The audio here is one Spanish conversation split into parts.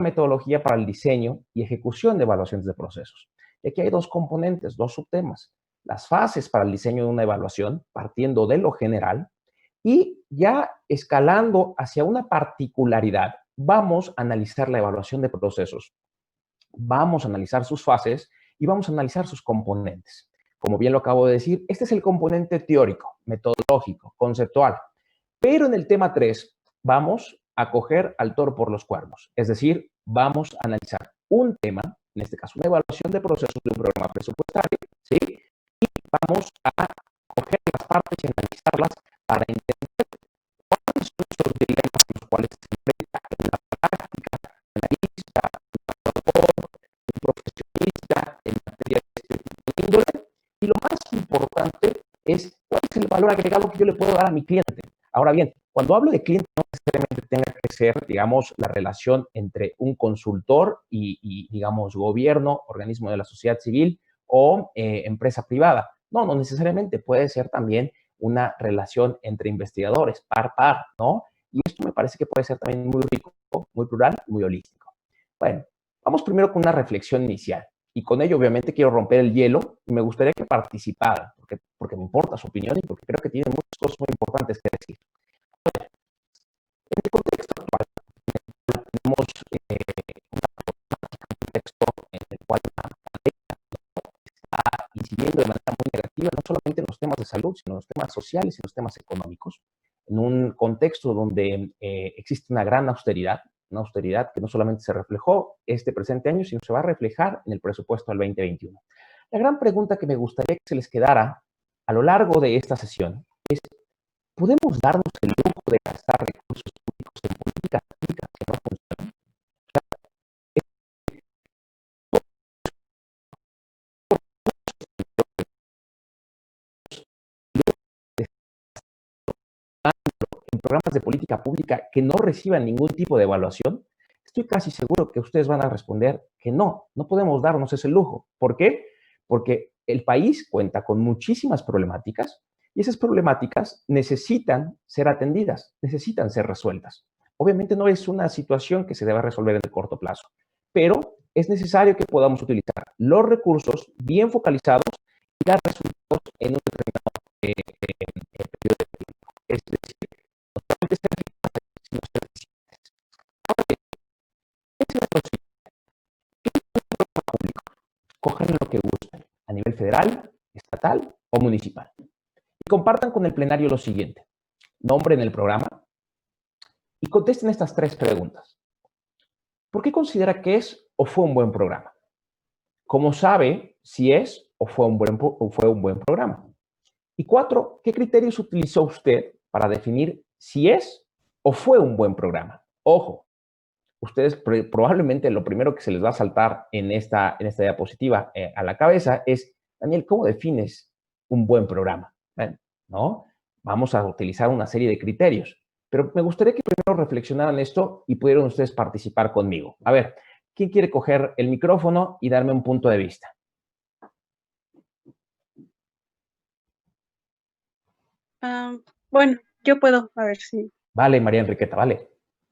metodología para el diseño y ejecución de evaluaciones de procesos. Y aquí hay dos componentes, dos subtemas. Las fases para el diseño de una evaluación, partiendo de lo general, y ya escalando hacia una particularidad, vamos a analizar la evaluación de procesos, vamos a analizar sus fases y vamos a analizar sus componentes. Como bien lo acabo de decir, este es el componente teórico, metodológico, conceptual. Pero en el tema 3 vamos a coger al toro por los cuernos. Es decir, vamos a analizar un tema, en este caso una evaluación de procesos de un programa presupuestario, ¿sí? Y vamos a coger las partes y analizarlas para entender cuáles son los dilemas a los cuales se enfrenta en la práctica un analista, un evaluador, un profesionista en materia de este tipo de índole. Y lo más importante es cuál es el valor agregado que yo le puedo dar a mi cliente. Ahora bien, cuando hablo de cliente, no necesariamente tenga que ser, digamos, la relación entre un consultor y digamos, gobierno, organismo de la sociedad civil o empresa privada. No, no necesariamente. Puede ser también una relación entre investigadores, par, ¿no? Y esto me parece que puede ser también muy rico, muy plural y muy holístico. Bueno, vamos primero con una reflexión inicial. Y con ello, obviamente, quiero romper el hielo y me gustaría que participaran, porque me importa su opinión y porque creo que tienen muchas cosas muy importantes que decir. En el contexto actual, tenemos un contexto en el cual la pandemia está incidiendo de manera muy negativa, no solamente en los temas de salud, sino en los temas sociales y en los temas económicos, en un contexto donde existe una gran austeridad, una austeridad que no solamente se reflejó este presente año, sino se va a reflejar en el presupuesto del 2021. La gran pregunta que me gustaría que se les quedara a lo largo de esta sesión es, ¿podemos darnos el lujo de gastar recursos públicos en políticas públicas que no funcionan? En programas de política pública que no reciban ningún tipo de evaluación, estoy casi seguro que ustedes van a responder que no, no podemos darnos ese lujo. ¿Por qué? Porque el país cuenta con muchísimas problemáticas y esas problemáticas necesitan ser atendidas, necesitan ser resueltas. Obviamente no es una situación que se deba resolver en el corto plazo, pero es necesario que podamos utilizar los recursos bien focalizados y dar resultados en un determinado periodo de tiempo. Es decir, no solamente ser eficaces, sino ser eficientes. Ahora bien, ese es el programa público. Cojan lo que gusten, a nivel federal, estatal o municipal. Y compartan con el plenario lo siguiente. Nombren el programa y contesten estas 3 preguntas. ¿Por qué considera que es o fue un buen programa? ¿Cómo sabe si es o fue un buen programa? Y 4, ¿qué criterios utilizó usted para definir si es o fue un buen programa? Ojo, ustedes probablemente lo primero que se les va a saltar en esta diapositiva a la cabeza es, Daniel, ¿cómo defines un buen programa? ¿No? Vamos a utilizar una serie de criterios, pero me gustaría que primero reflexionaran esto y pudieran ustedes participar conmigo. A ver, ¿quién quiere coger el micrófono y darme un punto de vista? Bueno, yo puedo, a ver si. Vale, María Enriqueta, vale.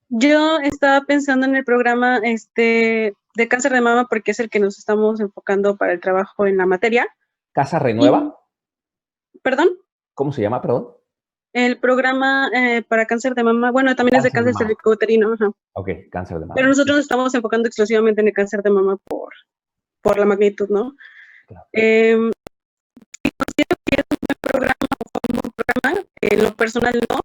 Yo estaba pensando en el programa de cáncer de mama porque es el que nos estamos enfocando para el trabajo en la materia. ¿Casa Renueva? ¿Perdón? ¿Cómo se llama, perdón? El programa para cáncer de mama, bueno, también es de cáncer cervicouterino. Ajá. Ok, cáncer de mama. Pero nosotros nos estamos enfocando exclusivamente en el cáncer de mama por la magnitud, ¿no? Claro. Considero que es un buen programa o fue un buen programa, en lo personal no.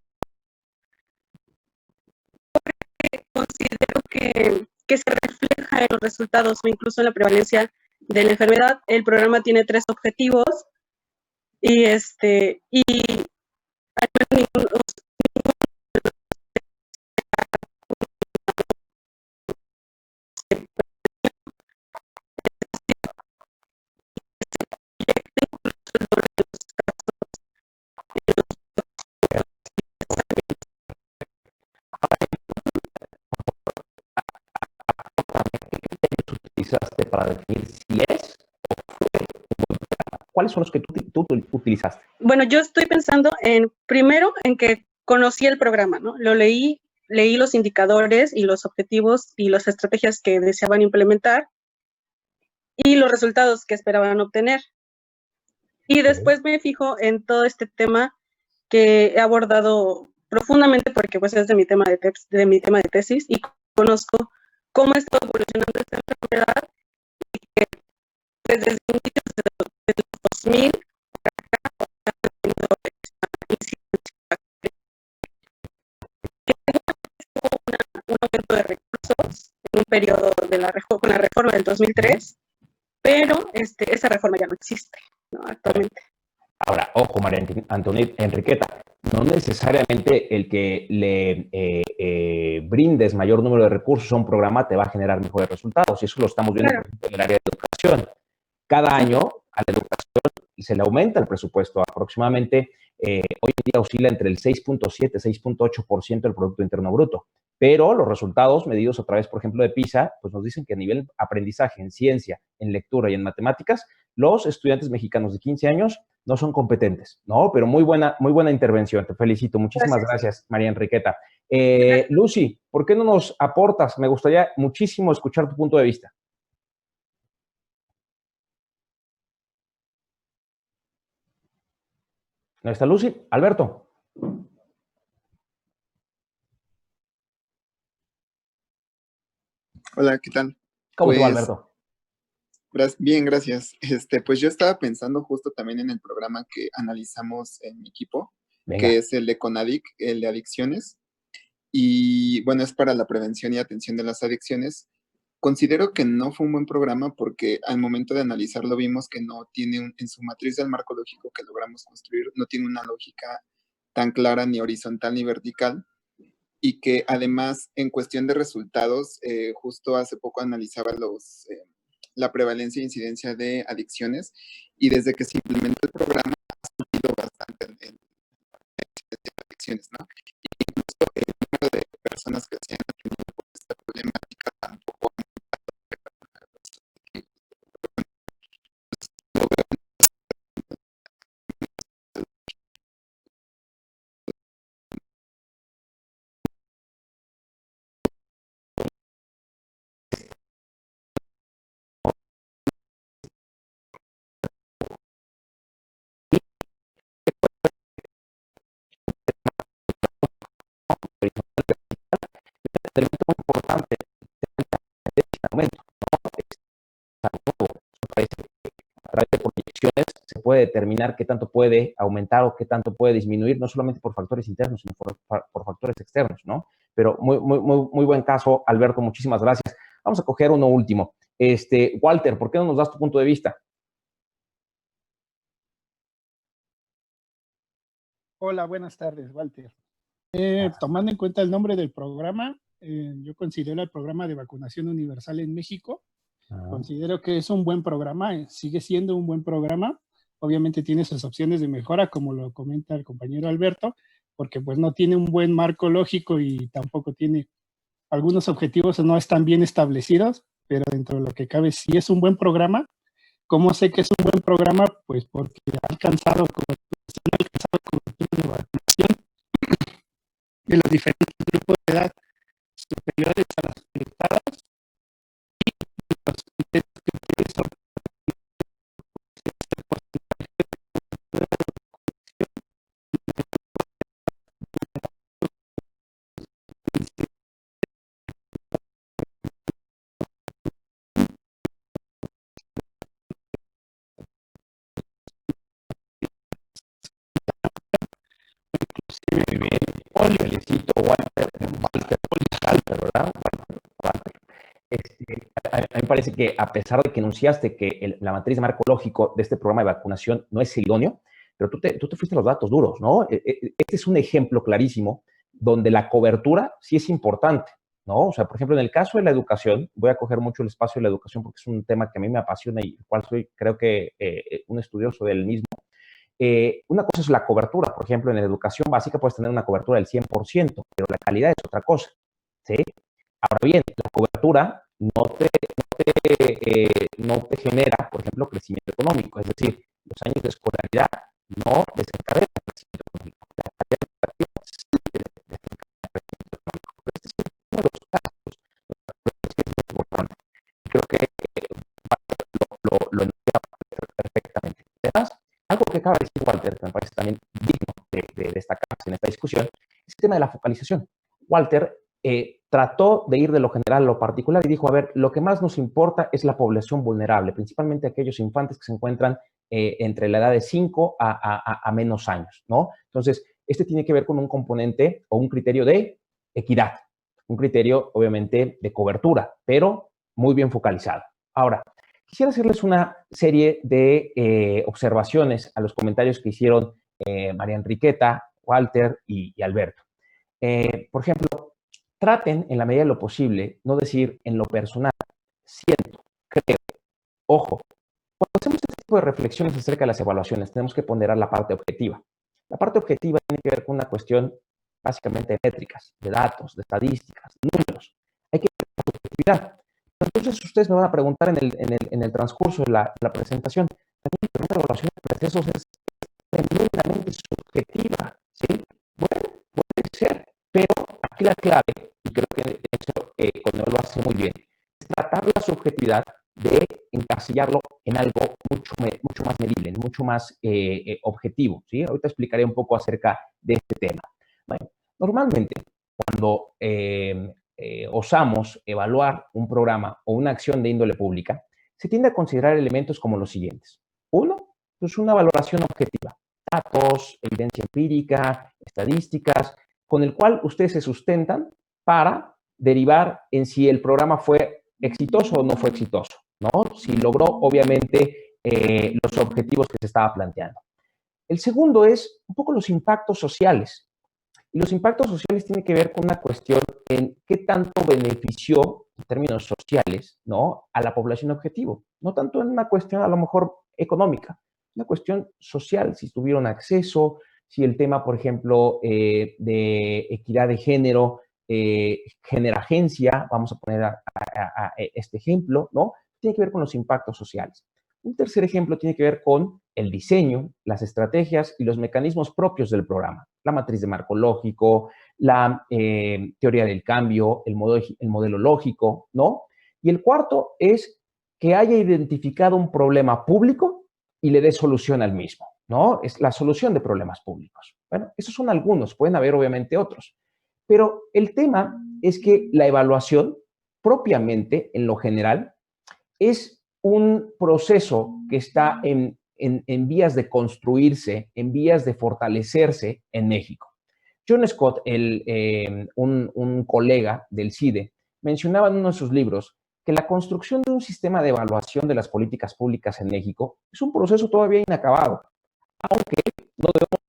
Porque considero que se refleja en los resultados o incluso en la prevalencia de la enfermedad. El programa tiene 3 objetivos y al menos ninguno utilizaste para definir si es o fue un buen programa? ¿Cuáles son los que tú utilizaste? Bueno, yo estoy pensando primero en que conocí el programa, ¿no? Lo leí, leí los indicadores y los objetivos y las estrategias que deseaban implementar y los resultados que esperaban obtener. Y después me fijo en todo este tema que he abordado profundamente porque pues es de mi tema de tesis y conozco cómo ha estado evolucionando esta enfermedad y que desde inicios de los 2000 un aumento de recursos en un periodo con la reforma del 2003, pero esa reforma ya no existe, ¿no? Actualmente. Ahora, ojo, María Antonieta Enriqueta, no necesariamente el que le brindes mayor número de recursos a un programa te va a generar mejores resultados, y eso lo estamos viendo, por ejemplo, en el área de educación. Cada año a la educación se le aumenta el presupuesto aproximadamente, hoy en día oscila entre el 6.7 y 6.8% del Producto Interno Bruto, pero los resultados medidos a través, por ejemplo, de PISA, pues nos dicen que a nivel aprendizaje en ciencia, en lectura y en matemáticas, los estudiantes mexicanos de 15 años no son competentes, ¿no? Pero muy buena intervención, te felicito. Muchísimas gracias María Enriqueta. Lucy, ¿por qué no nos aportas? Me gustaría muchísimo escuchar tu punto de vista. ¿No está Lucy? Alberto. Hola, ¿qué tal? ¿Cómo te va, Alberto? Bien, gracias. Pues yo estaba pensando justo también en el programa que analizamos en mi equipo, que es el de CONADIC, el de adicciones. Y bueno, es para la prevención y atención de las adicciones. Considero que no fue un buen programa porque al momento de analizarlo vimos que no tiene, en su matriz del marco lógico que logramos construir, no tiene una lógica tan clara ni horizontal ni vertical. Y que además en cuestión de resultados, justo hace poco analizaba la prevalencia e incidencia de adicciones y desde que se implementó el programa ha subido bastante en adicciones, ¿no? Y incluso el número de personas que se han atendido por esta problemática tampoco ha elemento importante en este momento, ¿no? A través de proyecciones se puede determinar qué tanto puede aumentar o qué tanto puede disminuir, no solamente por factores internos, sino por factores externos, ¿no? Pero muy buen caso, Alberto, muchísimas gracias. Vamos a coger uno último. Walter, ¿por qué no nos das tu punto de vista? Hola, buenas tardes, Walter. Tomando en cuenta el nombre del programa, yo considero el programa de vacunación universal en México. Considero que es un buen programa, sigue siendo un buen programa. Obviamente tiene sus opciones de mejora, como lo comenta el compañero Alberto, porque pues no tiene un buen marco lógico y tampoco tiene algunos objetivos no están bien establecidos, pero dentro de lo que cabe sí es un buen programa. ¿Cómo sé que es un buen programa? Pues porque ha alcanzado cobertura de vacunación de los diferentes grupos de edad superiores a las proyectadas y los criterios que utilizan Muy bien, felicito, Walter, ¿verdad? Walter. A mí me parece que a pesar de que enunciaste que la matriz de marco lógico de este programa de vacunación no es el idóneo, pero tú te fuiste a los datos duros, ¿no? Este es un ejemplo clarísimo donde la cobertura sí es importante, ¿no? O sea, por ejemplo, en el caso de la educación, voy a coger mucho el espacio de la educación porque es un tema que a mí me apasiona y el cual soy, creo que, un estudioso del mismo. Una cosa es la cobertura, por ejemplo, en la educación básica puedes tener una cobertura del 100%, pero la calidad es otra cosa, ¿sí? Ahora bien, la cobertura no te genera, por ejemplo, crecimiento económico, es decir, los años de escolaridad no desencadenan crecimiento económico. La calidad educativa sí desencadena crecimiento económico, creo que lo entiendo perfectamente. Además, algo que acaba de decir Walter, que me parece también digno de destacarse en esta discusión, es el tema de la focalización. Walter trató de ir de lo general a lo particular y dijo, a ver, lo que más nos importa es la población vulnerable, principalmente aquellos infantes que se encuentran entre la edad de 5 a menos años, ¿no? Entonces, este tiene que ver con un componente o un criterio de equidad, un criterio, obviamente, de cobertura, pero muy bien focalizado. Ahora, quisiera hacerles una serie de observaciones a los comentarios que hicieron María Enriqueta, Walter y Alberto. Por ejemplo, traten en la medida de lo posible, no decir en lo personal, siento, creo, ojo. Cuando hacemos este tipo de reflexiones acerca de las evaluaciones, tenemos que ponderar la parte objetiva. La parte objetiva tiene que ver con una cuestión básicamente de métricas, de datos, de estadísticas, números. Hay que ver la subjetividad. Entonces, ustedes me van a preguntar en el transcurso de la presentación, también la evaluación de procesos es tremendamente subjetiva, ¿sí? Bueno, puede ser, pero aquí la clave, y creo que de hecho Coneo lo hace muy bien, es tratar la subjetividad de encasillarlo en algo mucho más medible, mucho más objetivo, ¿sí? Ahorita explicaré un poco acerca de este tema. Bueno, normalmente cuando osamos evaluar un programa o una acción de índole pública, se tiende a considerar elementos como los siguientes. Uno, pues una valoración objetiva, datos, evidencia empírica, estadísticas, con el cual ustedes se sustentan para derivar en si el programa fue exitoso o no fue exitoso, ¿no? Si logró, obviamente, los objetivos que se estaba planteando. El segundo es un poco los impactos sociales. Y los impactos sociales tienen que ver con una cuestión en qué tanto benefició, en términos sociales, ¿no?, a la población objetivo. No tanto en una cuestión a lo mejor económica, una cuestión social, si tuvieron acceso, si el tema, por ejemplo, de equidad de género genera agencia, vamos a poner este ejemplo, ¿no? Tiene que ver con los impactos sociales. Un tercer ejemplo tiene que ver con el diseño, las estrategias y los mecanismos propios del programa. La matriz de marco lógico, la teoría del cambio, el modelo lógico, ¿no? Y el cuarto es que haya identificado un problema público y le dé solución al mismo, ¿no? Es la solución de problemas públicos. Bueno, esos son algunos, pueden haber obviamente otros. Pero el tema es que la evaluación, propiamente, en lo general, es un proceso que está en vías de construirse, en vías de fortalecerse en México. John Scott, un colega del CIDE, mencionaba en uno de sus libros que la construcción de un sistema de evaluación de las políticas públicas en México es un proceso todavía inacabado, aunque no debemos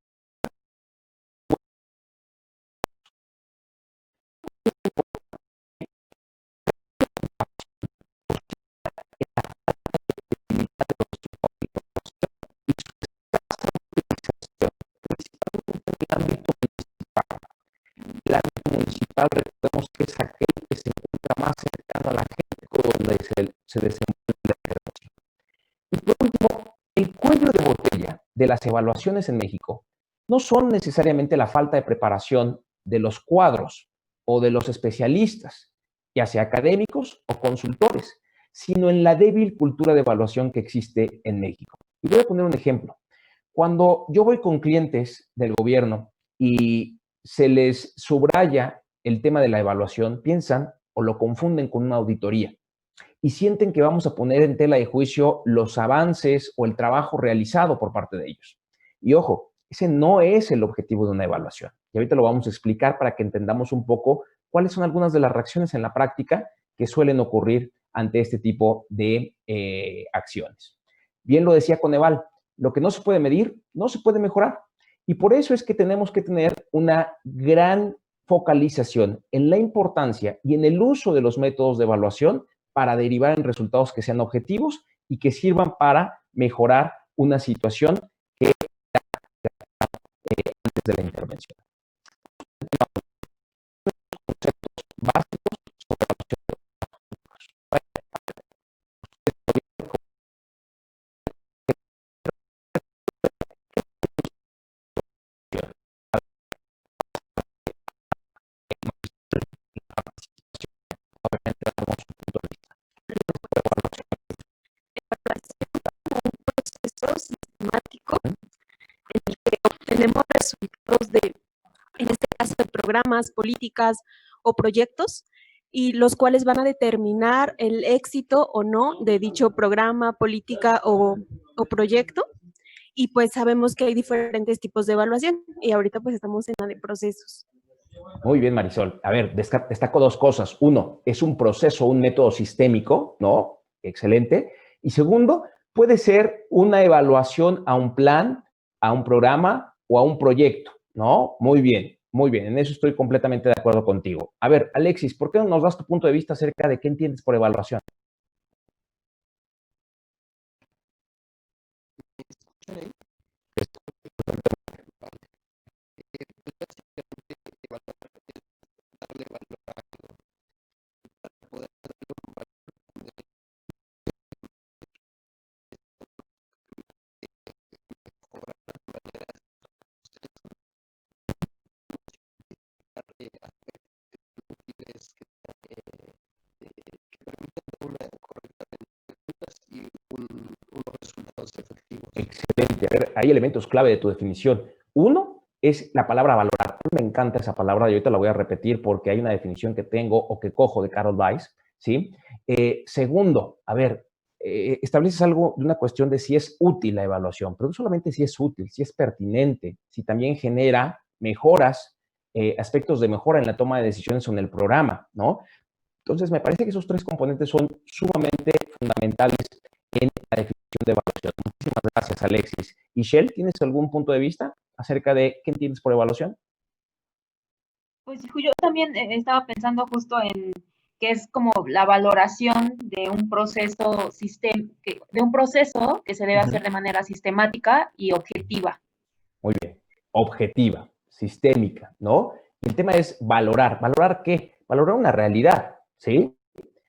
el ámbito municipal, recordemos que es aquel que se encuentra más cercano a la gente donde se desenvuelve la intervención. Y por último, el cuello de botella de las evaluaciones en México no son necesariamente la falta de preparación de los cuadros o de los especialistas, ya sea académicos o consultores, sino en la débil cultura de evaluación que existe en México. Y voy a poner un ejemplo. Cuando yo voy con clientes del gobierno y se les subraya el tema de la evaluación, piensan o lo confunden con una auditoría y sienten que vamos a poner en tela de juicio los avances o el trabajo realizado por parte de ellos. Y ojo, ese no es el objetivo de una evaluación. Y ahorita lo vamos a explicar para que entendamos un poco cuáles son algunas de las reacciones en la práctica que suelen ocurrir ante este tipo de acciones. Bien lo decía Coneval, lo que no se puede medir, no se puede mejorar. Y por eso es que tenemos que tener una gran focalización en la importancia y en el uso de los métodos de evaluación para derivar en resultados que sean objetivos y que sirvan para mejorar una situación que antes de la intervención. Conceptos básicos sobre obviamente damos un punto de vista. programas, políticas o proyectos, y los cuales van a determinar el éxito o no de dicho programa, política o proyecto. Y pues sabemos que hay diferentes tipos de evaluación y ahorita pues estamos en la de procesos. Muy bien, Marisol. A ver, destaco dos cosas. Uno, es un proceso, un método sistémico, ¿no? Excelente. Y segundo, puede ser una evaluación a un plan, a un programa o a un proyecto, ¿no? Muy bien, muy bien. En eso estoy completamente de acuerdo contigo. A ver, Alexis, ¿por qué no nos das tu punto de vista acerca de qué entiendes por evaluación? Excelente. A ver, hay elementos clave de tu definición. Uno es la palabra valorar. A mí me encanta esa palabra y ahorita la voy a repetir porque hay una definición que tengo o que cojo de Carol Weiss, ¿sí? Segundo, a ver, estableces algo de una cuestión de si es útil la evaluación, pero no solamente si es útil, si es pertinente, si también genera mejoras, aspectos de mejora en la toma de decisiones o en el programa, ¿no? Entonces, me parece que esos tres componentes son sumamente fundamentales en la definición de evaluación. Muchísimas gracias, Alexis. Y Shell, ¿tienes algún punto de vista acerca de qué entiendes por evaluación? Pues yo también estaba pensando justo en que es como la valoración de un proceso que se debe hacer de manera sistemática y objetiva. Muy bien. Objetiva, sistémica, ¿no? El tema es valorar. ¿Valorar qué? Valorar una realidad, ¿sí?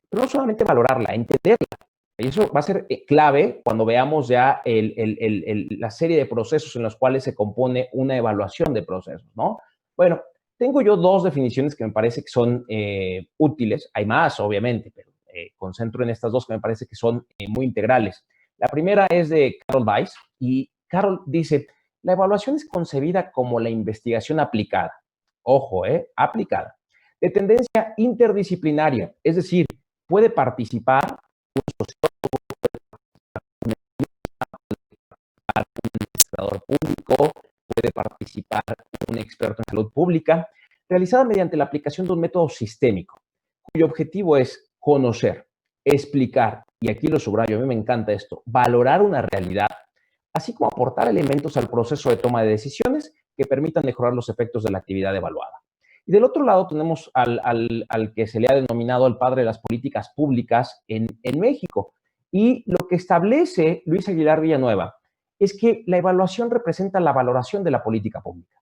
Pero no solamente valorarla, entenderla. Y eso va a ser clave cuando veamos ya la serie de procesos en los cuales se compone una evaluación de procesos, ¿no? Bueno, tengo yo dos definiciones que me parece que son útiles. Hay más, obviamente, pero concentro en estas dos que me parece que son muy integrales. La primera es de Carol Weiss y Carol dice, la evaluación es concebida como la investigación aplicada. Ojo, aplicada. De tendencia interdisciplinaria, es decir, puede participar un sociólogo, un administrador público, puede participar un experto en salud pública, realizada mediante la aplicación de un método sistémico, cuyo objetivo es conocer, explicar, y aquí lo subrayo, a mí me encanta esto, valorar una realidad, así como aportar elementos al proceso de toma de decisiones que permitan mejorar los efectos de la actividad evaluada. Y del otro lado tenemos al que se le ha denominado el padre de las políticas públicas en México. Y lo que establece Luis Aguilar Villanueva es que la evaluación representa la valoración de la política pública,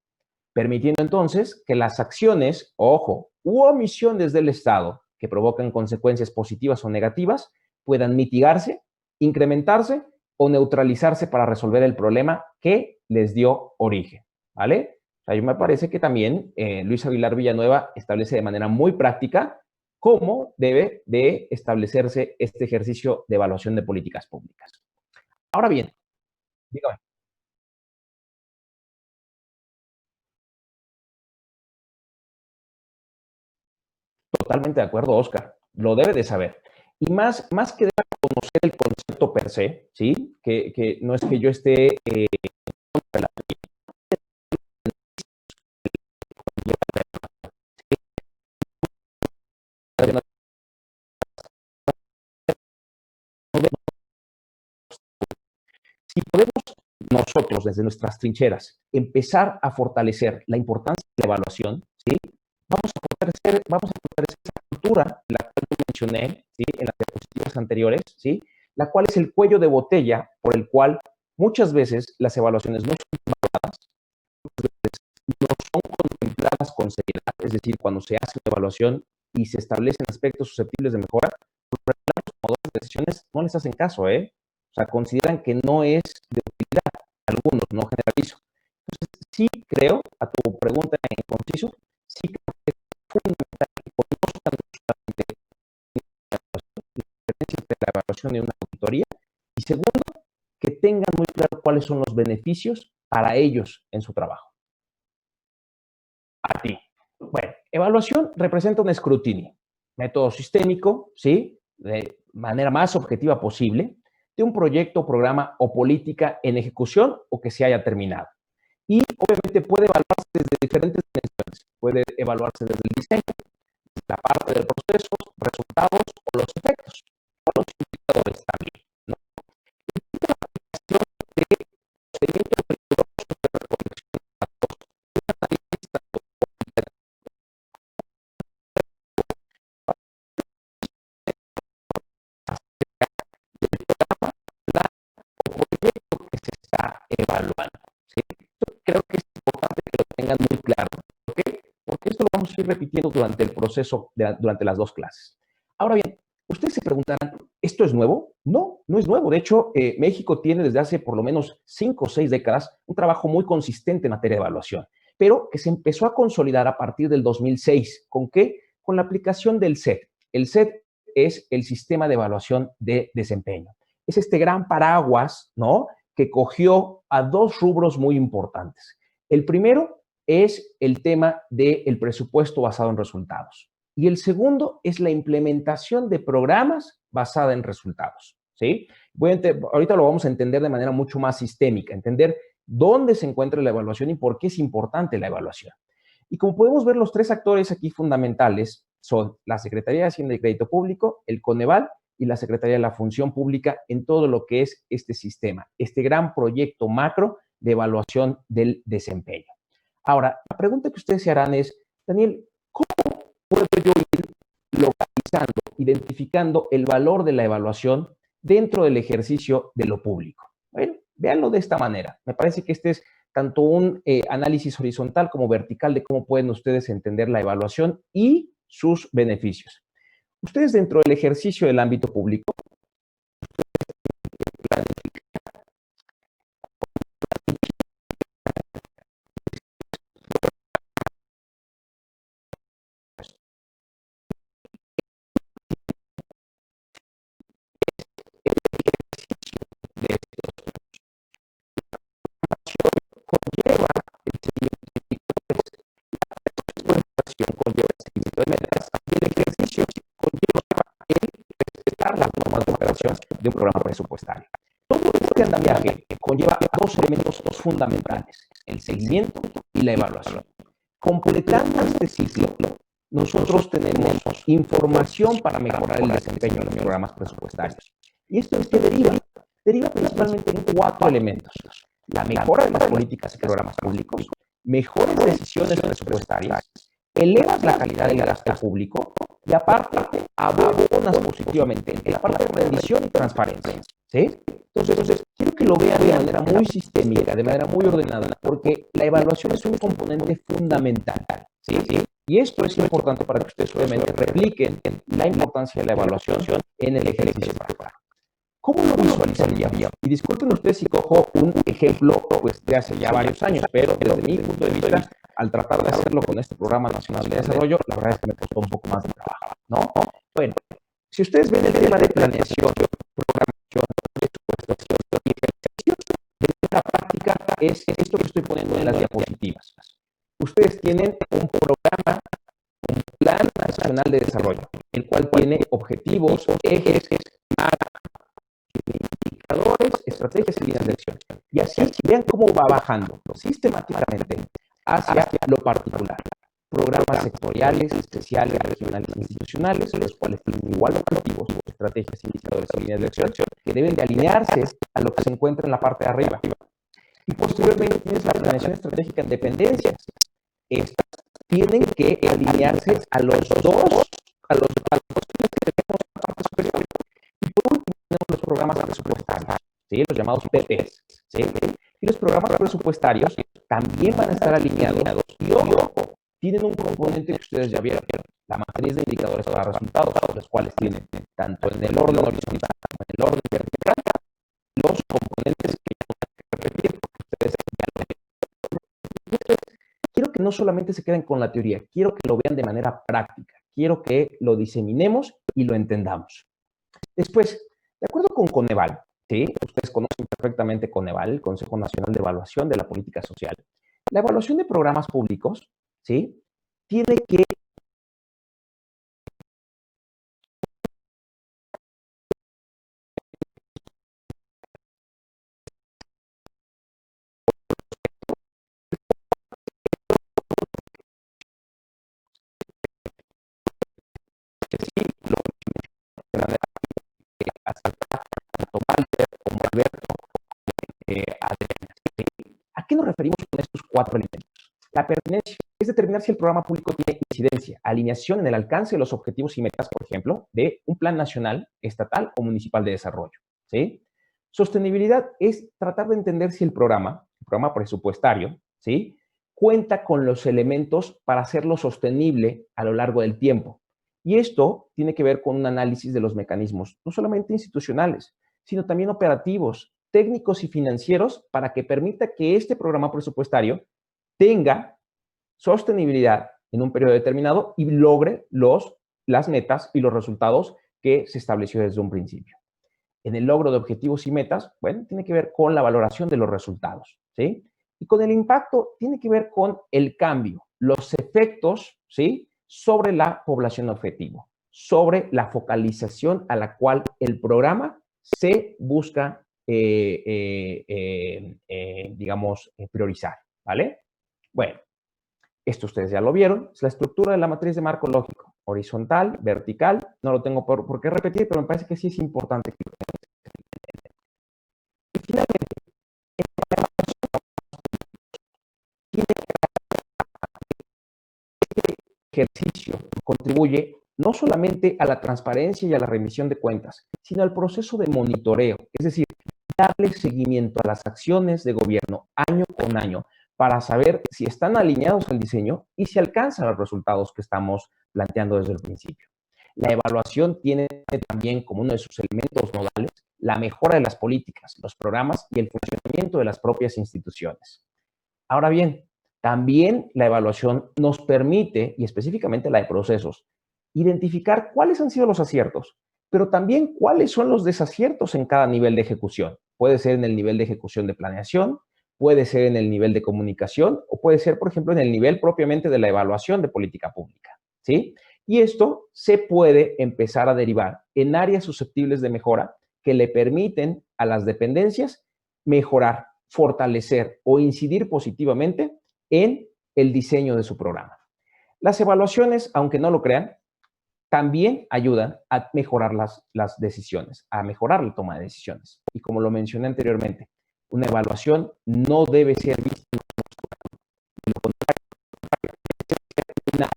permitiendo entonces que las acciones, ojo, u omisiones del Estado que provocan consecuencias positivas o negativas puedan mitigarse, incrementarse o neutralizarse para resolver el problema que les dio origen, ¿vale? O sea, yo me parece que también Luis Aguilar Villanueva establece de manera muy práctica cómo debe de establecerse este ejercicio de evaluación de políticas públicas. Ahora bien, dígame. Totalmente de acuerdo, Oscar. Lo debe de saber. Y más que de conocer el concepto per se, ¿sí? Que no es que yo esté si podemos nosotros desde nuestras trincheras empezar a fortalecer la importancia de la evaluación, ¿sí? Vamos a fortalecer esa cultura, la cual yo mencioné, ¿sí? En las diapositivas anteriores, ¿sí? La cual es el cuello de botella por el cual muchas veces las evaluaciones no son evaluadas, no son contempladas con seriedad, es decir, cuando se hace una evaluación y se establecen aspectos susceptibles de mejora, los tomadores de decisiones no les hacen caso, O sea, consideran que no es de utilidad, algunos, no generalizo. Entonces, sí creo, a tu pregunta en conciso, sí creo que es fundamental que conozcan solamente la diferencia entre la evaluación y una auditoría, y segundo, que tengan muy claro cuáles son los beneficios para ellos en su trabajo. A ti. Bueno, Evaluación representa un escrutinio, método sistémico, ¿sí? De manera más objetiva posible, de un proyecto, programa o política en ejecución o que se haya terminado. Y obviamente puede evaluarse desde diferentes dimensiones. Puede evaluarse desde el diseño, la parte del proceso, resultados o los efectos, o los indicadores también, ¿no? Y la aplicación de procedimientos rigurosos de recolección de datos, una analista del programa, plan o proyecto que se está evaluando, ¿sí? Esto creo que es importante que lo tengan muy claro. ¿Por qué? Porque esto lo vamos a ir repitiendo durante el proceso, durante las dos clases. Ahora bien, ustedes se preguntarán, ¿esto es nuevo? No, no es nuevo. De hecho, México tiene desde hace por lo menos 5 o 6 décadas un trabajo muy consistente en materia de evaluación, pero que se empezó a consolidar a partir del 2006. ¿Con qué? Con la aplicación del SET. El SET es el Sistema de Evaluación de Desempeño. Es este gran paraguas, ¿no?, que cogió a dos rubros muy importantes. El primero es el tema del presupuesto basado en resultados. Y el segundo es la implementación de programas basada en resultados, ¿sí? Ahorita lo vamos a entender de manera mucho más sistémica, entender dónde se encuentra la evaluación y por qué es importante la evaluación. Y como podemos ver, los tres actores aquí fundamentales son la Secretaría de Hacienda y Crédito Público, el Coneval y la Secretaría de la Función Pública en todo lo que es este sistema, este gran proyecto macro de evaluación del desempeño. Ahora, la pregunta que ustedes se harán es, Daniel, ¿cómo puedo yo ir localizando, identificando el valor de la evaluación dentro del ejercicio de lo público? Bueno, véanlo de esta manera. Me parece que este es tanto un análisis horizontal como vertical de cómo pueden ustedes entender la evaluación y sus beneficios. Ustedes dentro del ejercicio del ámbito público, conlleva el seguimiento de indicadores, la presentación conlleva el seguimiento de metas y el ejercicio conlleva el respetar las normas de operación de un programa presupuestario. Todo este andamiaje conlleva dos elementos fundamentales, el seguimiento y la evaluación. Completando este ciclo, nosotros tenemos información para mejorar el desempeño de los programas presupuestarios. ¿Y esto es qué deriva? Deriva principalmente en 4 elementos. La mejora de las políticas y programas públicos, mejores decisiones presupuestarias, elevas la calidad del gasto público y aparte abonas positivamente en la parte de rendición y transparencia, ¿sí? Entonces, quiero que lo vean de manera muy sistémica, de manera muy ordenada, porque la evaluación es un componente fundamental, ¿sí? Y esto es importante para que ustedes obviamente repliquen la importancia de la evaluación en el ejercicio practical. ¿Cómo lo visualizaría? Y disculpen ustedes si cojo un ejemplo pues, de hace ya varios años, pero desde mi punto de vista, al tratar de hacerlo con este Programa Nacional de Desarrollo, la verdad es que me costó un poco más de trabajo, ¿no? Bueno, si ustedes ven el tema de planeación, programación, presupuestación y ejecución, de la práctica es esto que estoy poniendo en las diapositivas. Ustedes tienen un programa, un Plan Nacional de Desarrollo, el cual tiene objetivos, ejes, indicadores, estrategias y líneas de acción. Y así vean cómo va bajando sistemáticamente hacia lo particular. Programas sectoriales, especiales, regionales e institucionales, los cuales tienen igual objetivos, estrategias, indicadores y líneas de acción que deben de alinearse a lo que se encuentra en la parte de arriba. Y posteriormente tienes la planeación estratégica en dependencias. Estas tienen que alinearse a los dos que tenemos en la parte superior. Y por último tenemos los programas presupuestarios, ¿sí? Los llamados PPs, ¿sí? Y los programas presupuestarios también van a estar alineados y ojo, tienen un componente que ustedes ya vieron, la matriz de indicadores para resultados, los cuales tienen tanto en el orden horizontal como en el orden vertical los componentes que yo tengo que repetir porque ustedes ya lo ven. Quiero que no solamente se queden con la teoría, quiero que lo vean de manera práctica, quiero que lo diseminemos y lo entendamos. Después, de acuerdo con Coneval, ¿sí? Ustedes conocen perfectamente Coneval, el Consejo Nacional de Evaluación de la Política Social. La evaluación de programas públicos, ¿sí?, tiene que 4 elementos. La pertinencia es determinar si el programa público tiene incidencia, alineación en el alcance de los objetivos y metas, por ejemplo, de un plan nacional, estatal o municipal de desarrollo, ¿sí? Sostenibilidad es tratar de entender si el programa presupuestario, ¿sí?, cuenta con los elementos para hacerlo sostenible a lo largo del tiempo. Y esto tiene que ver con un análisis de los mecanismos, no solamente institucionales, sino también operativos, técnicos y financieros, para que permita que este programa presupuestario tenga sostenibilidad en un periodo determinado y logre las metas y los resultados que se estableció desde un principio. En el logro de objetivos y metas, bueno, tiene que ver con la valoración de los resultados, ¿sí? Y con el impacto tiene que ver con el cambio, los efectos, ¿sí?, sobre la población objetivo, sobre la focalización a la cual el programa se busca, priorizar, ¿vale? Bueno, esto ustedes ya lo vieron, es la estructura de la matriz de marco lógico, horizontal, vertical, no lo tengo por qué repetir, pero me parece que sí es importante que lo tengan. Y finalmente, este ejercicio contribuye no solamente a la transparencia y a la rendición de cuentas, sino al proceso de monitoreo, es decir, darle seguimiento a las acciones de gobierno año con año para saber si están alineados al diseño y si alcanzan los resultados que estamos planteando desde el principio. La evaluación tiene también como uno de sus elementos nodales la mejora de las políticas, los programas y el funcionamiento de las propias instituciones. Ahora bien, también la evaluación nos permite, y específicamente la de procesos, identificar cuáles han sido los aciertos, pero también cuáles son los desaciertos en cada nivel de ejecución. Puede ser en el nivel de ejecución de planeación, puede ser en el nivel de comunicación o puede ser, por ejemplo, en el nivel propiamente de la evaluación de política pública, ¿sí? Y esto se puede empezar a derivar en áreas susceptibles de mejora que le permiten a las dependencias mejorar, fortalecer o incidir positivamente en el diseño de su programa. Las evaluaciones, aunque no lo crean, también ayudan a mejorar las decisiones, a mejorar la toma de decisiones. Y como lo mencioné anteriormente, una evaluación no debe ser vista como lo contrario, una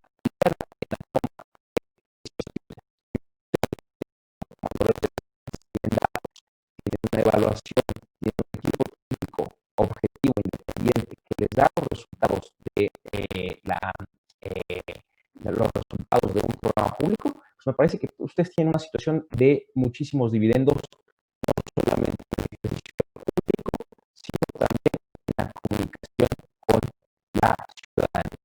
una evaluación de un equipo técnico objetivo independiente que les da los resultados de los resultados de un programa público, pues me parece que ustedes tienen una situación de muchísimos dividendos, no solamente en el ejercicio público, sino también en la comunicación con la ciudadanía.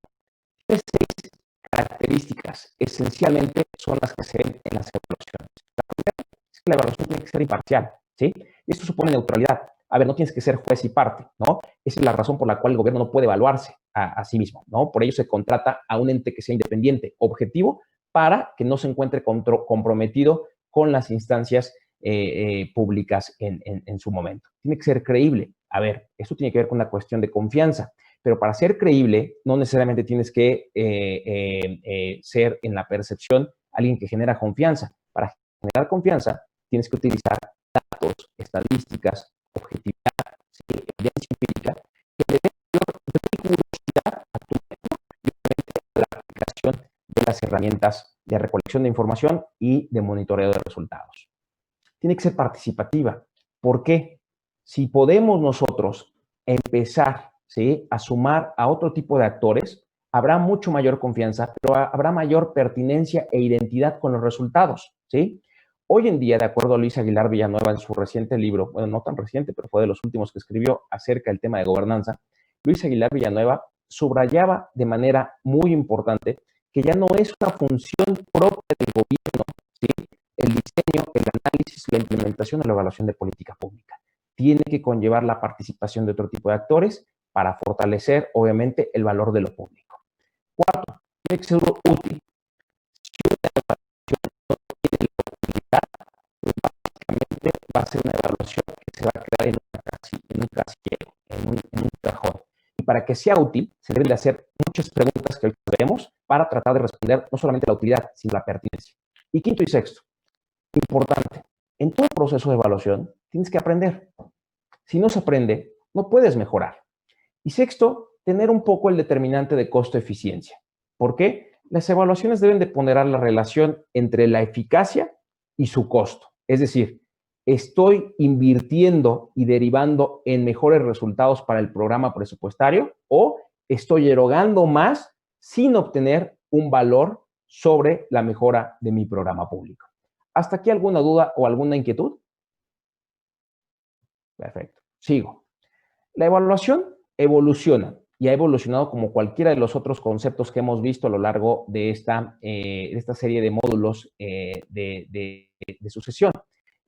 Estas 6 características esencialmente son las que se ven en las evaluaciones. La primera es que la evaluación tiene que ser imparcial, ¿sí? Y esto supone neutralidad. A ver, no tienes que ser juez y parte, ¿no? Esa es la razón por la cual el gobierno no puede evaluarse a sí mismo, ¿no? Por ello se contrata a un ente que sea independiente, objetivo, para que no se encuentre comprometido con las instancias públicas en su momento. Tiene que ser creíble. A ver, esto tiene que ver con una cuestión de confianza, pero para ser creíble no necesariamente tienes que ser en la percepción alguien que genera confianza. Para generar confianza tienes que utilizar datos, estadísticas, objetividad, ¿sí?, evidencia empírica, que le dé mayor rigurosidad a tu método y obviamente a la aplicación de las herramientas de recolección de información y de monitoreo de resultados. Tiene que ser participativa. ¿Por qué? Si podemos nosotros empezar, ¿sí?, a sumar a otro tipo de actores, habrá mucho mayor confianza, pero habrá mayor pertinencia e identidad con los resultados, ¿sí? Hoy en día, de acuerdo a Luis Aguilar Villanueva en su reciente libro, bueno, no tan reciente, pero fue de los últimos que escribió acerca del tema de gobernanza, Luis Aguilar Villanueva subrayaba de manera muy importante que ya no es una función propia del gobierno, ¿sí?, el diseño, el análisis, la implementación o la evaluación de política pública. Tiene que conllevar la participación de otro tipo de actores para fortalecer, obviamente, el valor de lo público. 4, tiene que ser útil. Si una evaluación no tiene la utilidad, pues básicamente va a ser una evaluación que se va a quedar en un casillero, en un cajón. Y para que sea útil, se deben de hacer muchas preguntas que hoy veremos para tratar de responder no solamente la utilidad, sino la pertinencia. Y 5 y 6, importante, en todo proceso de evaluación tienes que aprender. Si no se aprende, no puedes mejorar. Y 6, tener un poco el determinante de costo-eficiencia. ¿Por qué? Las evaluaciones deben de ponderar la relación entre la eficacia y su costo. Es decir, ¿estoy invirtiendo y derivando en mejores resultados para el programa presupuestario o estoy erogando más sin obtener un valor sobre la mejora de mi programa público? ¿Hasta aquí alguna duda o alguna inquietud? Perfecto. Sigo. La evaluación evoluciona y ha evolucionado como cualquiera de los otros conceptos que hemos visto a lo largo de esta serie de módulos de sucesión.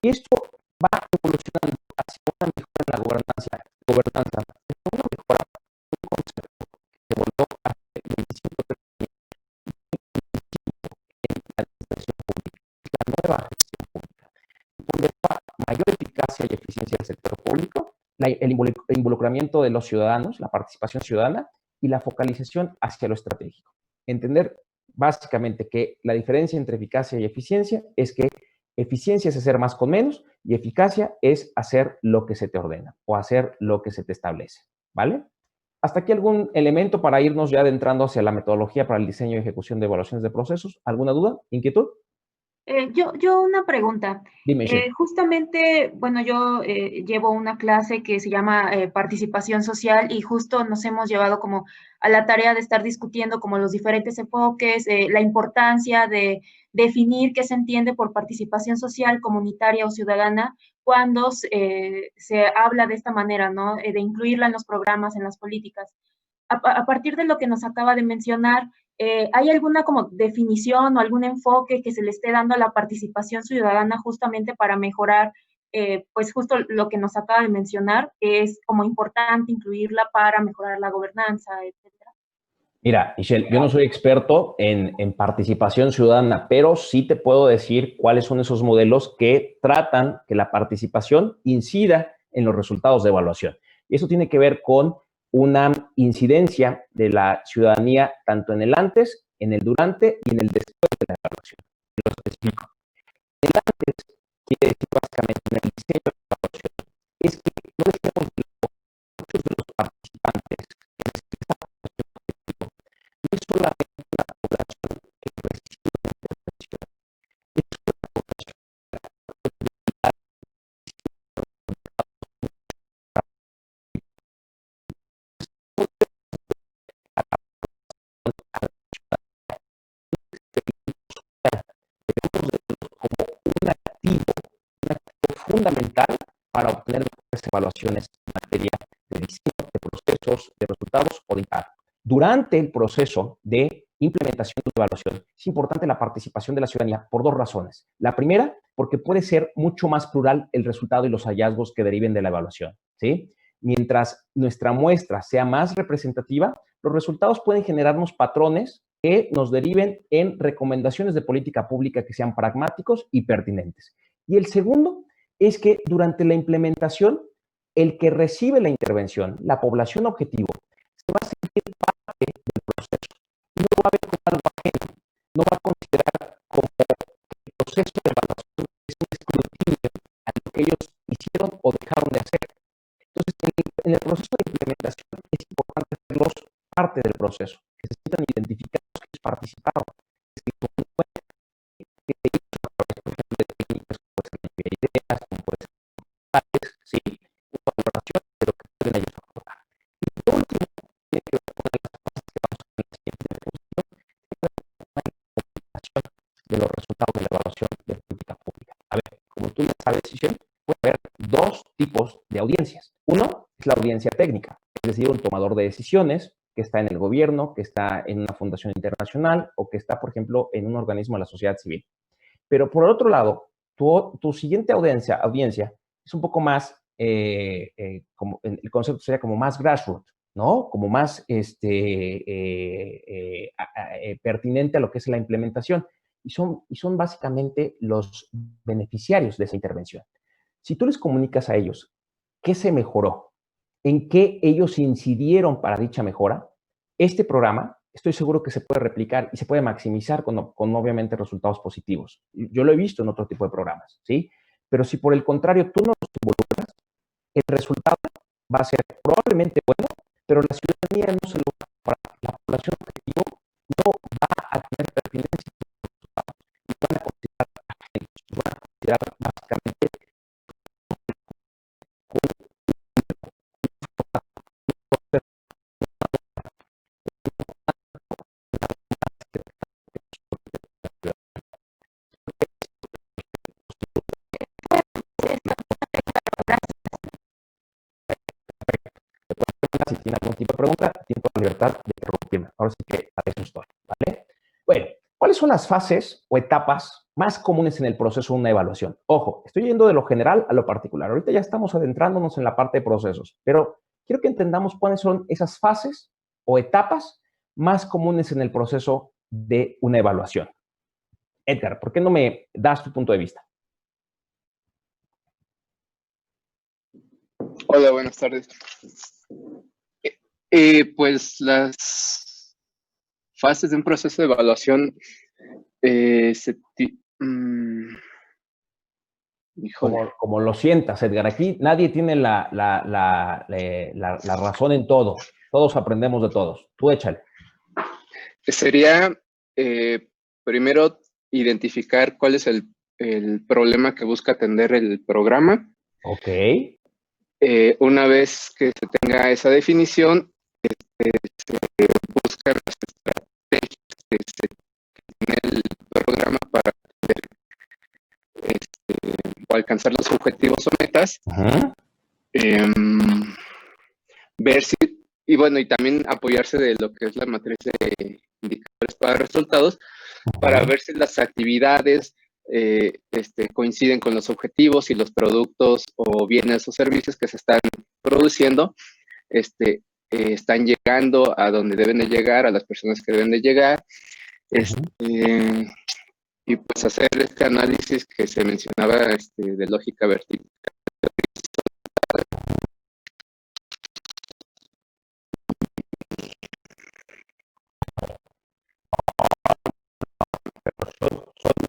Y esto va evolucionando hacia una mejora en la gobernanza, una mejora en un concepto que se volvió hace 25 años en la administración pública, la nueva gestión pública, donde va mayor eficacia y eficiencia del sector público, el involucramiento de los ciudadanos, la participación ciudadana y la focalización hacia lo estratégico. Entender básicamente que la diferencia entre eficacia y eficiencia es que eficiencia es hacer más con menos y eficacia es hacer lo que se te ordena o hacer lo que se te establece, ¿vale? ¿Hasta aquí algún elemento para irnos ya adentrando hacia la metodología para el diseño y ejecución de evaluaciones de procesos? ¿Alguna duda? ¿Inquietud? Yo una pregunta. Dime, sí. Justamente, bueno, yo llevo una clase que se llama participación social y justo nos hemos llevado como a la tarea de estar discutiendo como los diferentes enfoques, la importancia de definir qué se entiende por participación social, comunitaria o ciudadana cuando se habla de esta manera, ¿no? De incluirla en los programas, en las políticas. A partir de lo que nos acaba de mencionar, ¿hay alguna como definición o algún enfoque que se le esté dando a la participación ciudadana justamente para mejorar, pues justo lo que nos acaba de mencionar, que es como importante incluirla para mejorar la gobernanza, etcétera? Mira, Michelle, yo no soy experto en participación ciudadana, pero sí te puedo decir cuáles son esos modelos que tratan que la participación incida en los resultados de evaluación. Y eso tiene que ver con una incidencia de la ciudadanía tanto en el antes, en el durante y en el después de la evaluación. Lo especifico. El antes quiere decir básicamente en el diseño de la evaluación es que no dejemos de muchos de los participantes en este objetivo no es solamente una población que recibe una intervención, es una población que fundamental para obtener mejores evaluaciones en materia de diseño, de procesos, de resultados o de impacto. Durante el proceso de implementación de evaluación es importante la participación de la ciudadanía por dos razones. La primera, porque puede ser mucho más plural el resultado y los hallazgos que deriven de la evaluación, ¿sí? Mientras nuestra muestra sea más representativa, los resultados pueden generarnos patrones que nos deriven en recomendaciones de política pública que sean pragmáticos y pertinentes. Y el segundo es que durante la implementación, el que recibe la intervención, la población objetivo, se va a sentir parte del proceso. No lo va a ver como algo ajeno, no va a considerar como que el proceso de evaluación es un escrutinio a lo que ellos hicieron o dejaron de hacer. Entonces, en el proceso de implementación es importante hacerlos parte del proceso, que se sientan identificados, que ellos participaron, que ellos por ejemplo, de técnicas como puede ser la lluvia de ideas, como puede ser sí, una valoración de lo que pueden ellos aportar. Y lo último, tiene que ver con las cosas que vamos a ver en la siguiente diapositiva, tiene que ver con la comunicación de los resultados de la evaluación de política pública. A ver, como tú ya sabes, Michelle, puede haber dos tipos de audiencias. Uno es la audiencia técnica, es decir, un tomador de decisiones que está en el gobierno, que está en una fundación internacional o que está, por ejemplo, en un organismo de la sociedad civil. Pero por otro lado, tu siguiente audiencia es un poco más, como, el concepto sería como más grassroots, ¿no? Como más pertinente a lo que es la implementación. Y son básicamente los beneficiarios de esa intervención. Si tú les comunicas a ellos qué se mejoró, en qué ellos incidieron para dicha mejora, este programa estoy seguro que se puede replicar y se puede maximizar con obviamente resultados positivos. Yo lo he visto en otro tipo de programas, ¿sí? Pero si por el contrario tú no los involucras, el resultado va a ser probablemente bueno, pero la ciudadanía no se lo va a comparar. La población objetivo no va a tener pertinencia y van a considerar ajenos, van a considerar básicamente si tiene algún tipo de pregunta, tiene toda la libertad de interrumpirme. Ahora sí que a eso estoy, ¿vale? Bueno, ¿cuáles son las fases o etapas más comunes en el proceso de una evaluación? Ojo, estoy yendo de lo general a lo particular. Ahorita ya estamos adentrándonos en la parte de procesos, pero quiero que entendamos cuáles son esas fases o etapas más comunes en el proceso de una evaluación. Edgar, ¿por qué no me das tu punto de vista? Hola, buenas tardes. Pues las fases de un proceso de evaluación como lo sientas, Edgar. Aquí nadie tiene la razón en todo. Todos aprendemos de todos. Tú échale. Sería primero identificar cuál es el problema que busca atender el programa. Ok. Una vez que se tenga esa definición, se busca las estrategias que tiene el programa para o alcanzar los objetivos o metas. Ver si, y bueno, y también apoyarse de lo que es la matriz de indicadores para resultados, para ver si las actividades coinciden con los objetivos y los productos o bienes o servicios que se están produciendo están llegando a donde deben de llegar, a las personas que deben de llegar, y pues hacer este análisis que se mencionaba de lógica vertical.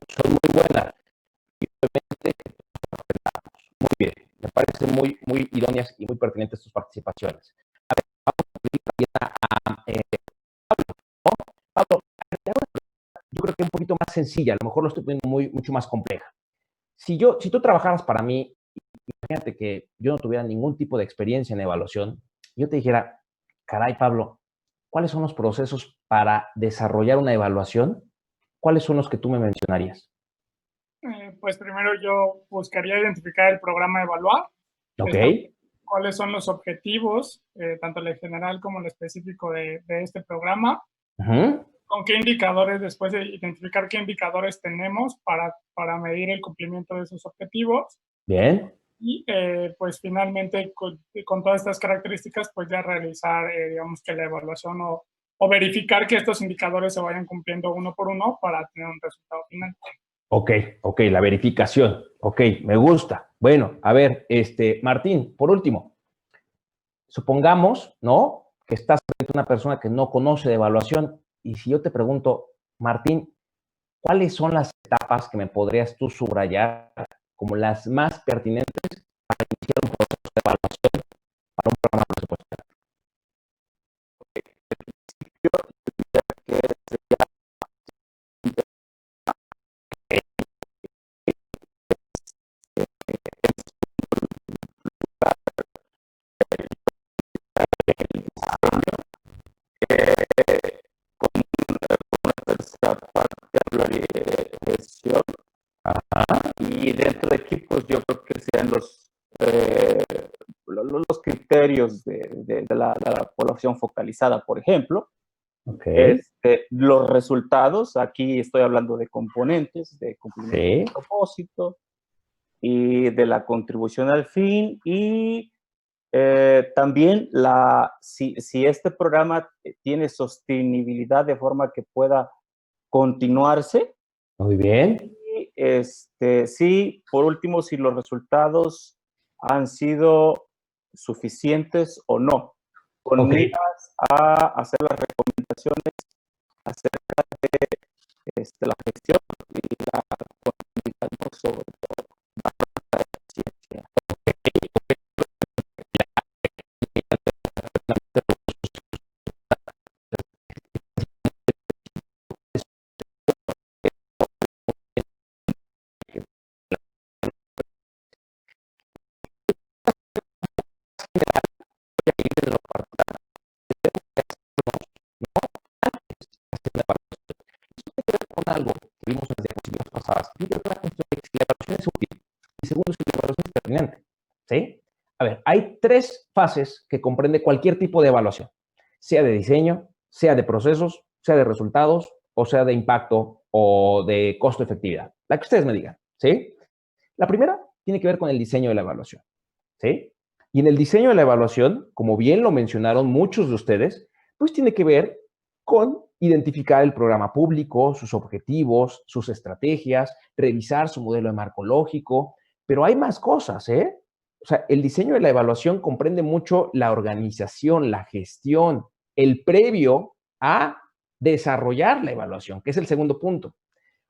Son muy buenas. Y obviamente, muy bien. Me parecen muy idóneas y muy pertinentes tus participaciones. A ver, vamos a pedir también a Pablo, ¿no? Pablo, yo creo que es un poquito más sencilla. A lo mejor lo estoy poniendo mucho más compleja. Si tú trabajaras para mí, imagínate que yo no tuviera ningún tipo de experiencia en evaluación, yo te dijera, caray, Pablo, ¿cuáles son los procesos para desarrollar una evaluación? ¿Cuáles son los que tú me mencionarías? Pues primero yo buscaría identificar el programa a evaluar. Ok. ¿Cuáles son los objetivos, tanto el general como el específico de este programa? ¿Con qué indicadores, después de identificar qué indicadores tenemos para medir el cumplimiento de esos objetivos? Bien. Y pues finalmente con todas estas características, pues ya realizar, digamos que la evaluación o verificar que estos indicadores se vayan cumpliendo uno por uno para tener un resultado final. Ok, la verificación. Ok, me gusta. Bueno, a ver, Martín, por último, supongamos, ¿no?, que estás frente a una persona que no conoce de evaluación, y si yo te pregunto, Martín, ¿cuáles son las etapas que me podrías tú subrayar como las más pertinentes para iniciar un proceso de evaluación para un programa presupuestario? Y dentro de aquí, pues yo creo que sean los criterios de la población focalizada, por ejemplo. Los resultados, aquí estoy hablando de componentes, de cumplimiento del propósito y de la contribución al fin, y también si este programa tiene sostenibilidad de forma que pueda continuarse. Muy bien. Y sí, por último, si los resultados han sido suficientes o no, con miras a hacer las recomendaciones acerca de la gestión y la continuidad sobre todo la ciencia. y segundo, si la evaluación es pertinente. ¿Sí? A ver, hay 3 fases que comprende cualquier tipo de evaluación, sea de diseño, sea de procesos, sea de resultados, o sea de impacto o de costo-efectividad. La que ustedes me digan, ¿sí? La primera tiene que ver con el diseño de la evaluación, ¿sí? Y en el diseño de la evaluación, como bien lo mencionaron muchos de ustedes, pues tiene que ver con identificar el programa público, sus objetivos, sus estrategias, revisar su modelo de marco lógico, pero hay más cosas, ¿eh? O sea, el diseño de la evaluación comprende mucho la organización, la gestión, el previo a desarrollar la evaluación, que es el segundo punto.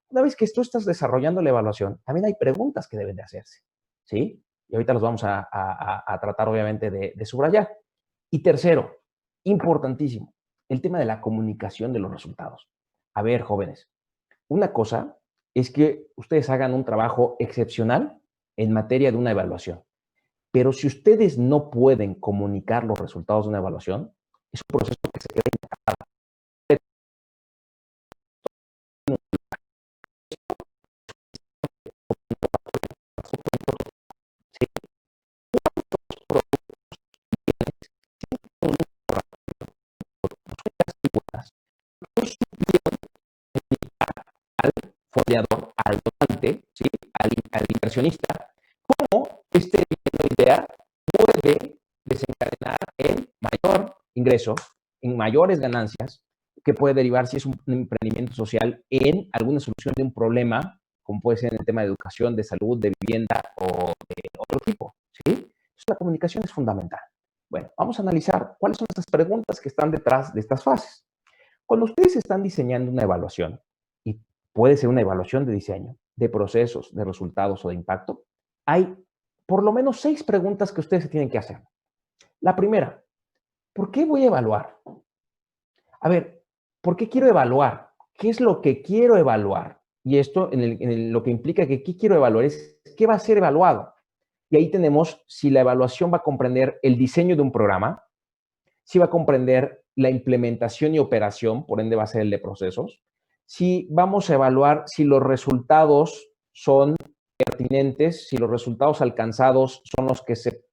Una vez que tú estás desarrollando la evaluación, también hay preguntas que deben de hacerse, ¿sí? Y ahorita los vamos a tratar, obviamente, de subrayar. Y tercero, importantísimo, el tema de la comunicación de los resultados. A ver, jóvenes, una cosa es que ustedes hagan un trabajo excepcional en materia de una evaluación, pero si ustedes no pueden comunicar los resultados de una evaluación, es un proceso que se queda inacabado. Al fondeador, al donante, ¿sí? al inversionista, cómo esta idea puede desencadenar en mayor ingreso, en mayores ganancias, que puede derivar, si es un emprendimiento social, en alguna solución de un problema, como puede ser en el tema de educación, de salud, de vivienda o de otro tipo, ¿sí? Entonces, la comunicación es fundamental. Bueno, vamos a analizar cuáles son estas preguntas que están detrás de estas fases. Cuando ustedes están diseñando una evaluación, y puede ser una evaluación de diseño, de procesos, de resultados o de impacto, hay por lo menos 6 preguntas que ustedes se tienen que hacer. La primera, ¿por qué voy a evaluar? A ver, ¿por qué quiero evaluar? ¿Qué es lo que quiero evaluar? Y esto lo que implica que qué quiero evaluar es qué va a ser evaluado. Y ahí tenemos si la evaluación va a comprender el diseño de un programa, si va a comprender la implementación y operación, por ende va a ser el de procesos, si vamos a evaluar si los resultados son pertinentes, si los resultados alcanzados son los que se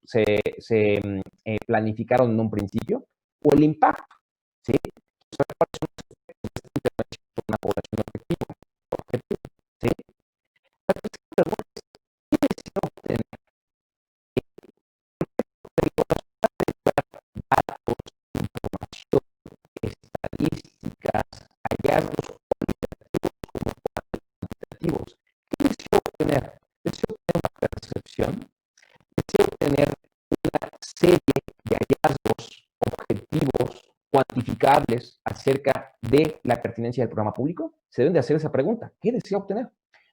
planificaron en un principio, o el impacto, ¿sí? Una población objetivo, ¿sí? Datos, información, estadísticas, hallazgos cualitativos como cuantitativos. ¿Qué deseo obtener? Deseo obtener una percepción, deseo obtener una serie de hallazgos objetivos, cuantificables acerca de la pertinencia del programa público. Se deben de hacer esa pregunta. ¿Qué deseo obtener?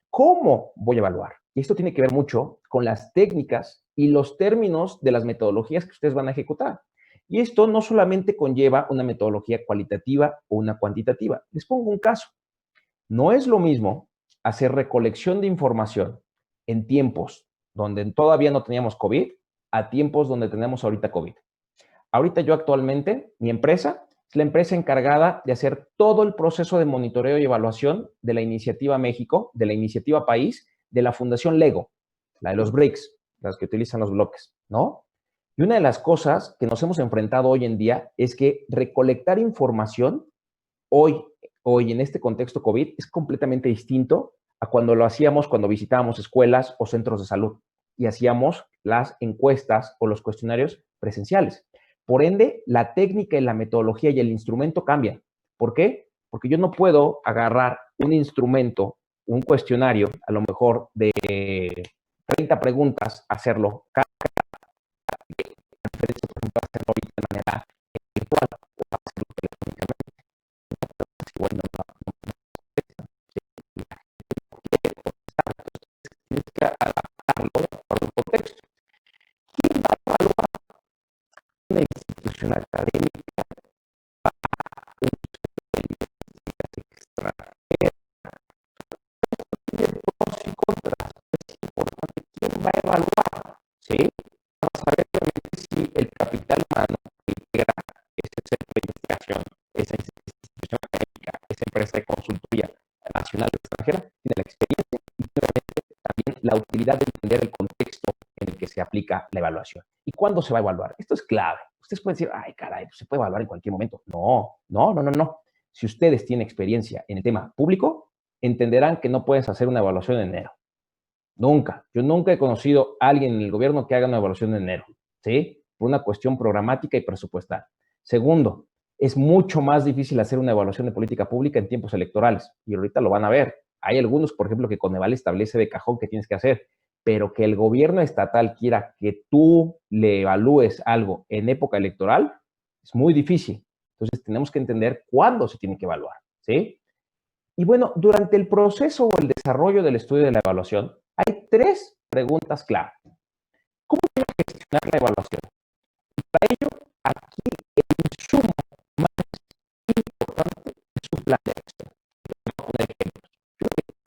¿Cómo voy a evaluar? Y esto tiene que ver mucho con las técnicas y los términos de las metodologías que ustedes van a ejecutar. Y esto no solamente conlleva una metodología cualitativa o una cuantitativa. Les pongo un caso. No es lo mismo hacer recolección de información en tiempos donde todavía no teníamos COVID a tiempos donde tenemos ahorita COVID. Ahorita yo actualmente, mi empresa es la empresa encargada de hacer todo el proceso de monitoreo y evaluación de la Iniciativa México, de la Iniciativa País, de la Fundación Lego, la de los BRICS, las que utilizan los bloques, ¿no? Y una de las cosas que nos hemos enfrentado hoy en día es que recolectar información hoy en este contexto COVID es completamente distinto a cuando lo hacíamos cuando visitábamos escuelas o centros de salud y hacíamos las encuestas o los cuestionarios presenciales. Por ende, la técnica y la metodología y el instrumento cambian. ¿Por qué? Porque yo no puedo agarrar un instrumento, un cuestionario, a lo mejor de 30 preguntas, hacerlo cada preferencia, por ejemplo, hacerlo ahorita de manera virtual o hacerlo telefónicamente. Igual no tienes que adaptarlo por el contexto. ¿Quién va a evaluar una institución académica para un extranjero? Tiene pros y contras. Es importante quién va a evaluar, ¿sí? Vamos a ver si el capital humano que integra ese centro de investigación, esa institución académica, esa empresa de consultoría nacional o extranjera, tiene la experiencia y también la utilidad de entender el contexto que se aplica la evaluación. ¿Y cuándo se va a evaluar? Esto es clave. Ustedes pueden decir, ay, caray, pues se puede evaluar en cualquier momento. No. Si ustedes tienen experiencia en el tema público, entenderán que no puedes hacer una evaluación en enero. Nunca. Yo nunca he conocido a alguien en el gobierno que haga una evaluación en enero, ¿sí? Por una cuestión programática y presupuestal. Segundo, es mucho más difícil hacer una evaluación de política pública en tiempos electorales. Y ahorita lo van a ver. Hay algunos, por ejemplo, que Coneval establece de cajón que tienes que hacer. Pero que el gobierno estatal quiera que tú le evalúes algo en época electoral es muy difícil. Entonces, tenemos que entender cuándo se tiene que evaluar, ¿sí? Y bueno, durante el proceso o el desarrollo del estudio de la evaluación, hay 3 preguntas clave. ¿Cómo voy a gestionar la evaluación? Y para ello, aquí el insumo más importante es un plan de acción. Voy a poner ejemplos. Yo creo que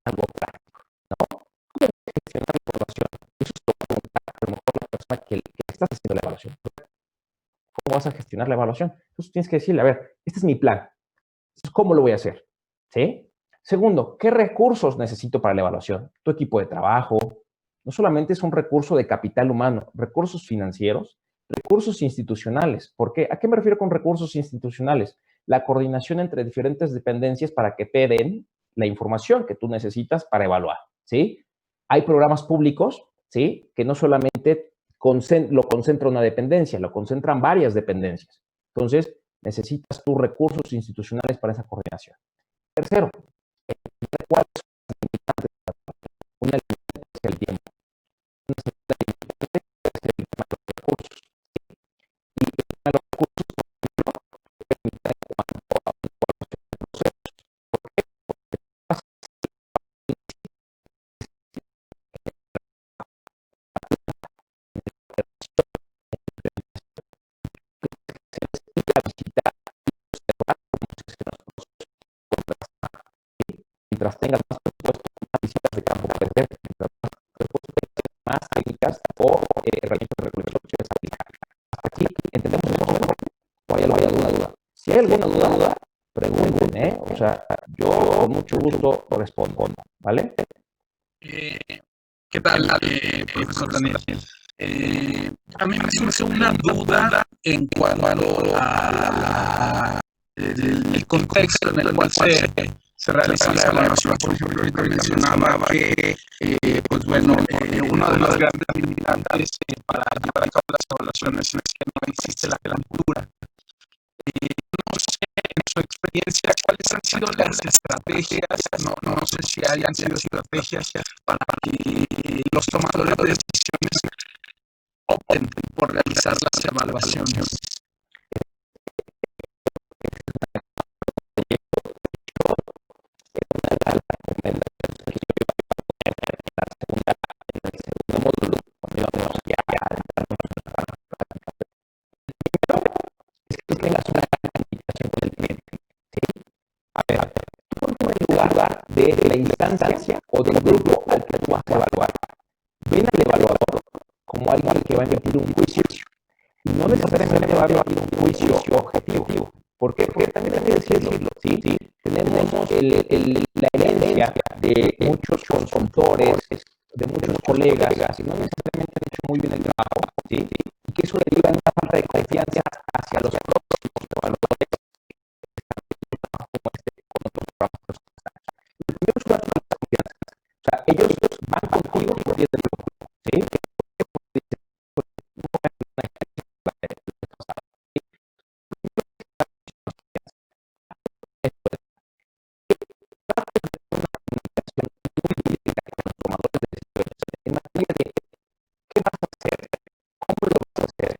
algo práctico, ¿no? ¿Cómo voy a gestionar la evaluación? Eso es lo que preguntar a lo mejor la persona que estás haciendo la evaluación. ¿Cómo vas a gestionar la evaluación? Entonces tienes que decirle, a ver, este es mi plan. ¿Cómo lo voy a hacer? ¿Sí? Segundo, ¿qué recursos necesito para la evaluación? Tu equipo de trabajo. No solamente es un recurso de capital humano, recursos financieros, recursos institucionales. ¿Por qué? ¿A qué me refiero con recursos institucionales? La coordinación entre diferentes dependencias para que te den la información que tú necesitas para evaluar, ¿sí? Hay programas públicos, ¿sí? Que no solamente lo concentra una dependencia, lo concentran varias dependencias. Entonces, necesitas tus recursos institucionales para esa coordinación. Tercero, ¿cuáles son las limitantes? Una limitante es el tiempo. Una segunda limitante es el tema de los recursos. Y el tema de los recursos, por ejemplo, es limitar en cuanto a una evaluación de procesos. ¿Por qué? Porque vas a visitar mientras tengas más presupuesto, más visitas de campo puedes ver, mientras más presupuesto tengas, más técnicas o herramientas de recolección puedes aplicar. Hasta aquí, ¿entendemos el concepto? ¿O hay alguna duda? Si hay alguna duda, pregunten, ¿eh? O sea, yo con mucho gusto respondo, ¿vale? ¿Qué tal, profesor Daniel? A mí me surge una duda en cuanto a el contexto en el cual se realiza la evaluación. Por ejemplo, ahorita mencionaba que, pues bueno, una de las grandes limitantes para llevar a cabo las evaluaciones es que no existe la cultura. No sé, en su experiencia, ¿cuáles han sido las estrategias? No sé si hayan sido estrategias para que los tomadores de decisiones opten por realizar las evaluaciones. De la instancia o del grupo al que tú vas a evaluar. Ven al evaluador como alguien que va a emitir un juicio y no necesariamente va a emitir un juicio objetivo. ¿Por qué? Porque también hay que decirlo, ¿sí? Tenemos la herencia de muchos consultores, de muchos colegas que no necesariamente han hecho muy bien el trabajo, ¿sí? Y que eso deriva en una falta de confianza hacia los próximos evaluadores como con otros trabajos. Primero es una confianza. O sea, ellos van contigo por 10 de grupo, ¿sí? En materia de qué vas a hacer, cómo lo vas a hacer,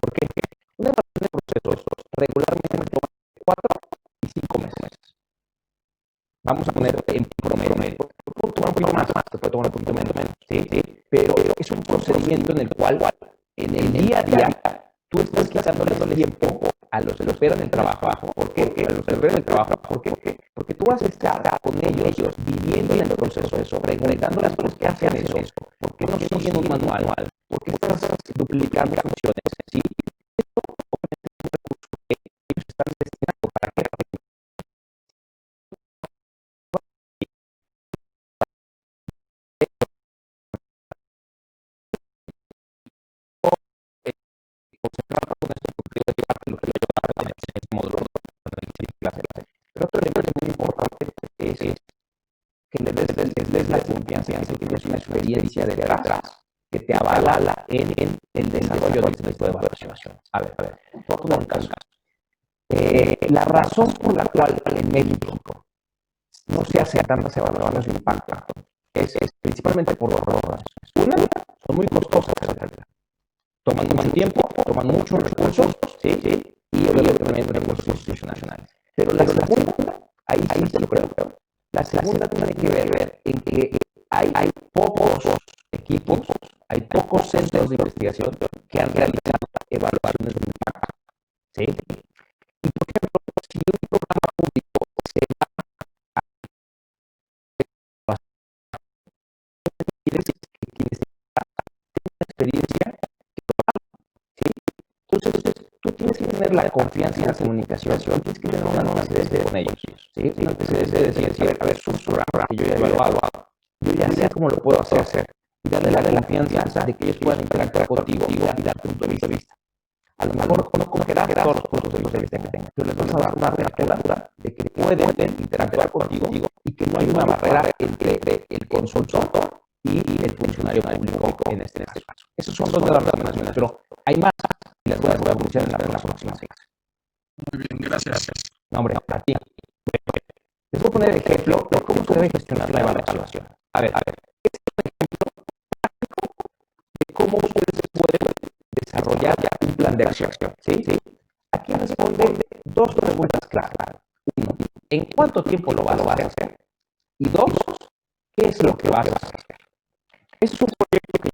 porque una evaluación de procesos regularmente toma 4 y 5 meses. Vamos a poner en promedio. Puede tomar un poquito más, te puede tomar un poquito menos, ¿sí? Pero es un procedimiento en el cual, en el día a día, tú estás quitándole el tiempo a los que esperan el trabajo. ¿Por qué? A los que esperan el trabajo. ¿Por qué? Porque tú vas a estar con ellos viviendo en el proceso, preguntándoles por qué hacen eso, por qué no siguen un manual, porque estás duplicando funciones, ¿sí? Esto obviamente es un recurso que ellos están destinando para que concentrado con esto porque lo que yo hago en este módulo de clase. Pero otro elemento muy importante es que le des la confianza en que tienes una experiencia detrás que te avala en el desarrollo de este tipo de evaluación. A ver, voy a poner un caso. La razón por la cual en México no se hacen tantas evaluaciones de impacto es principalmente por dos razones. Una, son muy costosas, toman mucho tiempo, toman muchos recursos, ¿sí? Y obviamente recursos institucionales. Pero la segunda, ahí sí se lo creo. La segunda tiene que ver en que hay pocos equipos, hay pocos centros de investigación que han realizado evaluaciones de impacto, ¿sí? Y por ejemplo, si un programa público se va a quiere decir que quienes tienen experiencia, ¿sí? Entonces, tú tienes que tener la confianza en la comunicación, tienes que tener una antecedente con ellos, ¿sí? Un antecedente de decir, a ver, es un programa que yo ya he evaluado, yo ya sé cómo lo puedo hacer, y darle la confianza de que ellos puedan interactuar contigo y dar punto de vista. A lo mejor no conocerás todos los puntos de vista que tengan, pero les vas a dar una apertura de que pueden interactuar contigo y que no hay una barrera entre el consultor y el funcionario público en este caso. Esos son dos de las recomendaciones, pero hay más y las voy a anunciar en la próxima clase. Muy bien, gracias. No, hombre, a ti. Les voy a poner el ejemplo de cómo se debe gestionar la evaluación. A ver, este es un ejemplo práctico de cómo ustedes pueden desarrollar un plan de acción, ¿sí? Aquí responde dos preguntas claras. Uno, ¿en cuánto tiempo lo vas a hacer? Y dos, ¿qué es lo que vas a hacer? Este es un proyecto que